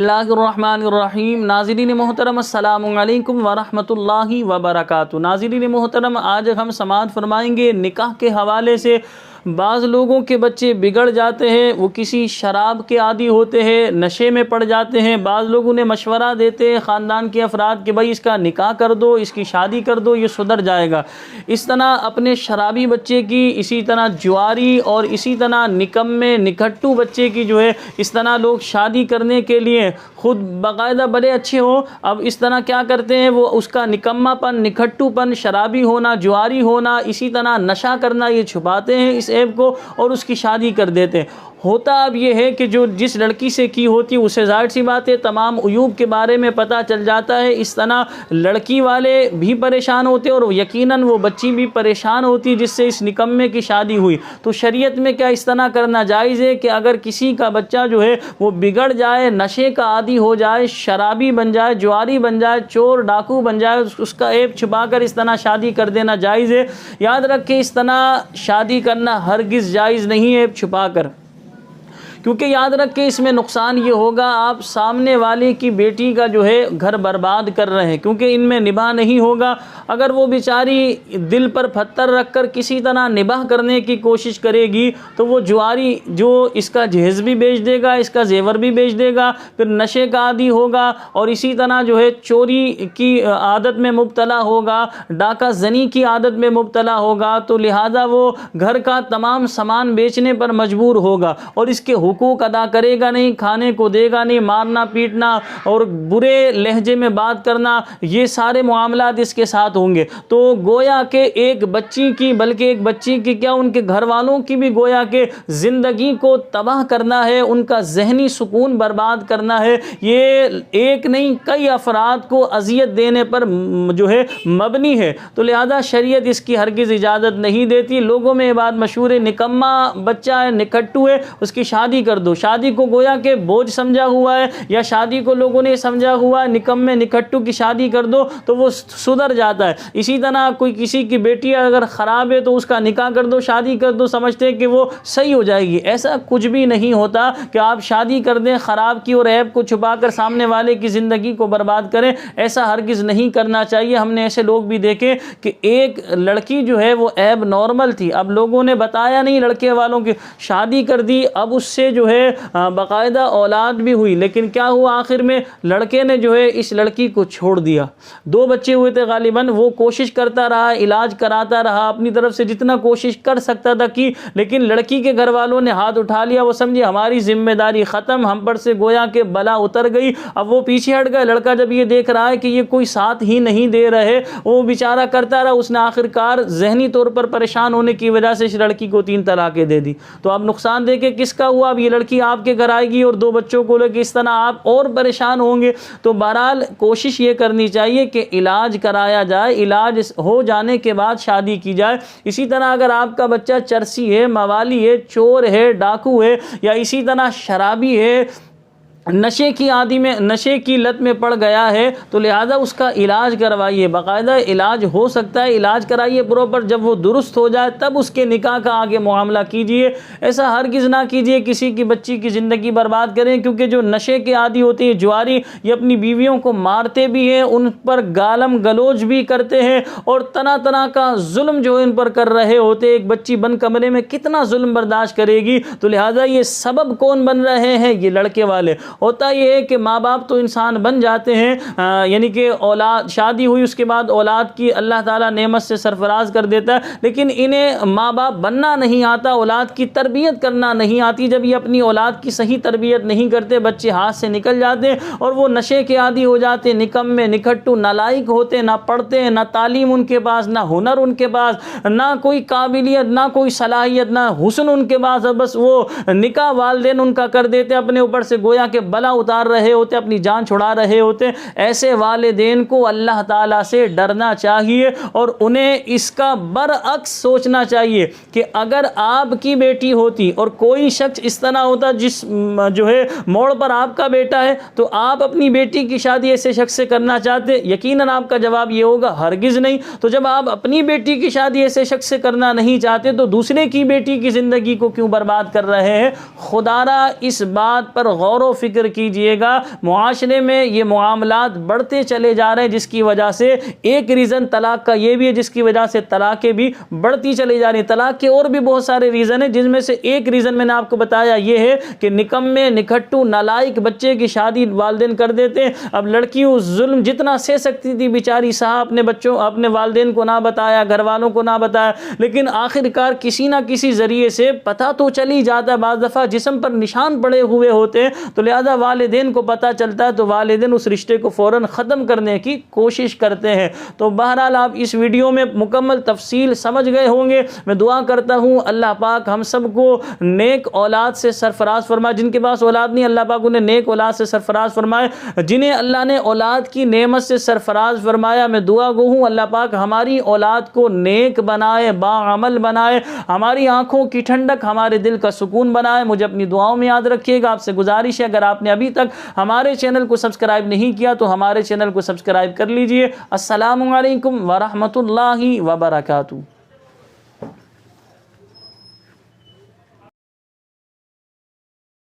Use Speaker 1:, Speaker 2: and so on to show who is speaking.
Speaker 1: اللہ الرحمن الرحیم۔ ناظرین محترم السلام علیکم ورحمۃ اللہ وبرکاتہ۔ ناظرین محترم، آج ہم سماعت فرمائیں گے نکاح کے حوالے سے۔ بعض لوگوں کے بچے بگڑ جاتے ہیں، وہ کسی شراب کے عادی ہوتے ہیں، نشے میں پڑ جاتے ہیں۔ بعض لوگ انہیں مشورہ دیتے ہیں خاندان کے افراد کہ بھائی اس کا نکاح کر دو، اس کی شادی کر دو، یہ سدھر جائے گا۔ اس طرح اپنے شرابی بچے کی، اسی طرح جواری اور اسی طرح نکمے نکھٹو بچے کی جو ہے اس طرح لوگ شادی کرنے کے لیے خود باقاعدہ بڑے اچھے ہوں، اب اس طرح کیا کرتے ہیں، وہ اس کا نکما پن، نکھٹو پن، شرابی ہونا، جواری ہونا، اسی طرح نشہ کرنا، یہ چھپاتے ہیں اس عیب کو اور اس کی شادی کر دیتے ہیں۔ ہوتا اب یہ ہے کہ جو جس لڑکی سے کی ہوتی اسے ظاہر سی بات ہے تمام عیوب کے بارے میں پتہ چل جاتا ہے، اس طرح لڑکی والے بھی پریشان ہوتے اور یقیناً وہ بچی بھی پریشان ہوتی جس سے اس نکمے کی شادی ہوئی۔ تو شریعت میں کیا اس طرح کرنا جائز ہے کہ اگر کسی کا بچہ جو ہے وہ بگڑ جائے، نشے کا عادی ہو جائے، شرابی بن جائے، جواری بن جائے، چور ڈاکو بن جائے، اس کا عیب چھپا کر اس طرح شادی کر دینا جائز ہے؟ یاد رکھ کہ اس طرح شادی کرنا ہرگز جائز نہیں ہے عیب چھپا کر، کیونکہ یاد رکھ کے اس میں نقصان یہ ہوگا آپ سامنے والے کی بیٹی کا جو ہے گھر برباد کر رہے ہیں، کیونکہ ان میں نباہ نہیں ہوگا۔ اگر وہ بیچاری دل پر پتھر رکھ کر کسی طرح نباہ کرنے کی کوشش کرے گی تو وہ جواری جو اس کا جہیز بھی بیچ دے گا، اس کا زیور بھی بیچ دے گا، پھر نشے کا عادی ہوگا اور اسی طرح جو ہے چوری کی عادت میں مبتلا ہوگا، ڈاکہ زنی کی عادت میں مبتلا ہوگا، تو لہذا وہ گھر کا تمام سامان بیچنے پر مجبور ہوگا اور اس کے حقوق ادا کرے گا نہیں، کھانے کو دے گا نہیں، مارنا پیٹنا اور برے لہجے میں بات کرنا، یہ سارے معاملات اس کے ساتھ ہوں گے۔ تو گویا کہ ایک بچی کی، بلکہ ایک بچی کی کیا ان کے گھر والوں کی بھی گویا کہ زندگی کو تباہ کرنا ہے، ان کا ذہنی سکون برباد کرنا ہے۔ یہ ایک نہیں کئی افراد کو اذیت دینے پر جو ہے مبنی ہے، تو لہذا شریعت اس کی ہرگز اجازت نہیں دیتی۔ لوگوں میں یہ بات مشہور ہے نکما بچہ ہے، نکھٹو ہے، اس کی شادی کر دو۔ شادی کو گویا کہ بوجھ سمجھا ہوا ہے، یا شادی کو لوگوں نے سمجھا ہوا ہے نکمے نکھٹو کی شادی کر دو تو وہ سدھر جاتا ہے۔ اسی طرح کوئی کسی کی بیٹی اگر خراب ہے تو اس کا نکاح کر دو، شادی کر دو، سمجھتے ہیں کہ وہ صحیح ہو جائے گی۔ ایسا کچھ بھی نہیں ہوتا کہ آپ شادی کر دیں خراب کی اور عیب کو چھپا کر سامنے والے کی زندگی کو برباد کریں، ایسا ہرگز نہیں کرنا چاہیے۔ ہم نے ایسے لوگ بھی دیکھے کہ ایک لڑکی جو ہے وہ عیب نارمل تھی، اب لوگوں نے بتایا نہیں، لڑکے والوں کی شادی کر دی، اب اس سے جو ہے باقاعدہ اولاد بھی ہوئی، لیکن کیا ہوا آخر میں لڑکے نے جو ہے اس لڑکی کو چھوڑ دیا۔ 2 بچے ہوئے تھے غالباً، وہ کوشش کرتا رہا، علاج کراتا رہا، اپنی طرف سے جتنا کوشش کر سکتا تھا کی، لیکن لڑکی کے گھر والوں نے ہاتھ اٹھا لیا، وہ سمجھے ہماری ذمہ داری ختم، ہم پر سے گویا کہ بلا اتر گئی۔ اب وہ پیچھے ہٹ گئے۔ لڑکا جب یہ دیکھ رہا ہے کہ یہ کوئی ساتھ ہی نہیں دے رہے، وہ بیچارہ کرتا رہا، اس نے آخرکار ذہنی طور پر پریشان ہونے کی وجہ سے اس لڑکی کو 3 طلاقیں دے دی۔ تو اب نقصان دیکھے کس کا ہوا، اب یہ لڑکی آپ کے گھر آئے گی اور 2 بچوں کو لے کے اس طرح آپ اور پریشان ہوں گے۔ تو بہرحال کوشش یہ کرنی چاہیے کہ علاج کرایا جائے، علاج ہو جانے کے بعد شادی کی جائے۔ اسی طرح اگر آپ کا بچہ چرسی ہے، موالی ہے، چور ہے، ڈاکو ہے، یا اسی طرح شرابی ہے، نشے کی عادی میں، نشے کی لت میں پڑ گیا ہے، تو لہذا اس کا علاج کروائیے، باقاعدہ علاج ہو سکتا ہے، علاج کرائیے پراپر، جب وہ درست ہو جائے تب اس کے نکاح کا آگے معاملہ کیجیے۔ ایسا ہرگز نہ کیجیے کسی کی بچی کی زندگی برباد کریں، کیونکہ جو نشے کے عادی ہوتے ہیں جواری، یہ اپنی بیویوں کو مارتے بھی ہیں، ان پر گالم گلوچ بھی کرتے ہیں اور طرح طرح کا ظلم جو ان پر کر رہے ہوتے ہیں۔ ایک بچی بند کمرے میں کتنا ظلم برداشت کرے گی؟ تو لہذا یہ سبب کون بن رہے ہیں؟ یہ لڑکے والے۔ ہوتا یہ ہے کہ ماں باپ تو انسان بن جاتے ہیں، یعنی کہ اولاد شادی ہوئی اس کے بعد اولاد کی اللہ تعالیٰ نعمت سے سرفراز کر دیتا ہے، لیکن انہیں ماں باپ بننا نہیں آتا، اولاد کی تربیت کرنا نہیں آتی۔ جب یہ اپنی اولاد کی صحیح تربیت نہیں کرتے، بچے ہاتھ سے نکل جاتے ہیں اور وہ نشے کے عادی ہو جاتے ہیں، نکمے نکھٹو نالائق ہوتے ہیں، نہ پڑھتے ہیں، نہ تعلیم ان کے پاس، نہ ہنر ان کے پاس، نہ کوئی قابلیت، نہ کوئی صلاحیت، نہ حسن ان کے پاس، بس وہ نکاح والدین ان کا کر دیتے، اپنے اوپر سے گویا کہ بلا اتار رہے ہوتے، اپنی جان چھڑا رہے ہوتے۔ ایسے والدین کو اللہ تعالیٰ سے ڈرنا چاہیے اور انہیں اس کا برعکس سوچنا چاہیے کہ اگر آپ کی بیٹی ہوتی اور کوئی شخص اس طرح ہوتا جس جو ہے موڑ پر آپ کا بیٹا ہے، تو آپ اپنی بیٹی کی شادی ایسے شخص سے کرنا چاہتے؟ یقیناً آپ کا جواب یہ ہوگا ہرگز نہیں۔ تو جب آپ اپنی بیٹی کی شادی ایسے شخص سے کرنا نہیں چاہتے تو دوسرے کی بیٹی کی زندگی کو کیوں برباد کر رہے ہیں؟ خدا را اس بات پر غور و فکر فکر کیجئے گا معاشرے میں یہ معاملات بڑھتے چلے جا رہے ہیں، جس کی وجہ سے ایک ریزن طلاق کا یہ بھی ہے جس کی وجہ سے طلاقیں بھی بڑھتی چلی جا رہی ہیں۔ طلاق کے اور بھی بہت سارے ریزن ہیں، جن میں سے ایک ریزن میں نے آپ کو بتایا یہ ہے کہ نکمے نکھٹو نالائق بچے کی شادی والدین کر دیتے ہیں۔ اب لڑکیوں ظلم جتنا سہ سکتی تھی بیچاری صاحب اپنے بچوں اپنے والدین کو نہ بتایا، گھر والوں کو نہ بتایا، لیکن آخرکار کسی نہ کسی ذریعے سے پتہ تو چل ہی جاتا ہے، بعض دفعہ جسم پر نشان پڑے ہوئے ہوتے ہیں، تو لہذا والدین کو پتہ چلتا ہے تو والدین اس رشتے کو فوراً ختم کرنے کی کوشش کرتے ہیں۔ تو بہرحال آپ اس ویڈیو میں مکمل تفصیل سمجھ گئے ہوں گے۔ میں دعا کرتا ہوں اللہ پاک ہم سب کو نیک اولاد سے سرفراز فرمائے، جن کے پاس اولاد نہیں اللہ پاک انہیں نیک اولاد سے سرفراز فرمائے، جنہیں اللہ نے اولاد کی نعمت سے سرفراز فرمایا میں دعا گو ہوں اللہ پاک ہماری اولاد کو نیک بنائے، باعمل بنائے، ہماری آنکھوں کی ٹھنڈک، ہمارے دل کا سکون بنائے۔ مجھے اپنی دعاؤں میں یاد رکھیے گا۔ آپ سے گزارش ہے اگر آپ نے ابھی تک ہمارے چینل کو سبسکرائب نہیں کیا تو ہمارے چینل کو سبسکرائب کر لیجئے۔ السلام علیکم ورحمۃ اللہ وبرکاتہ۔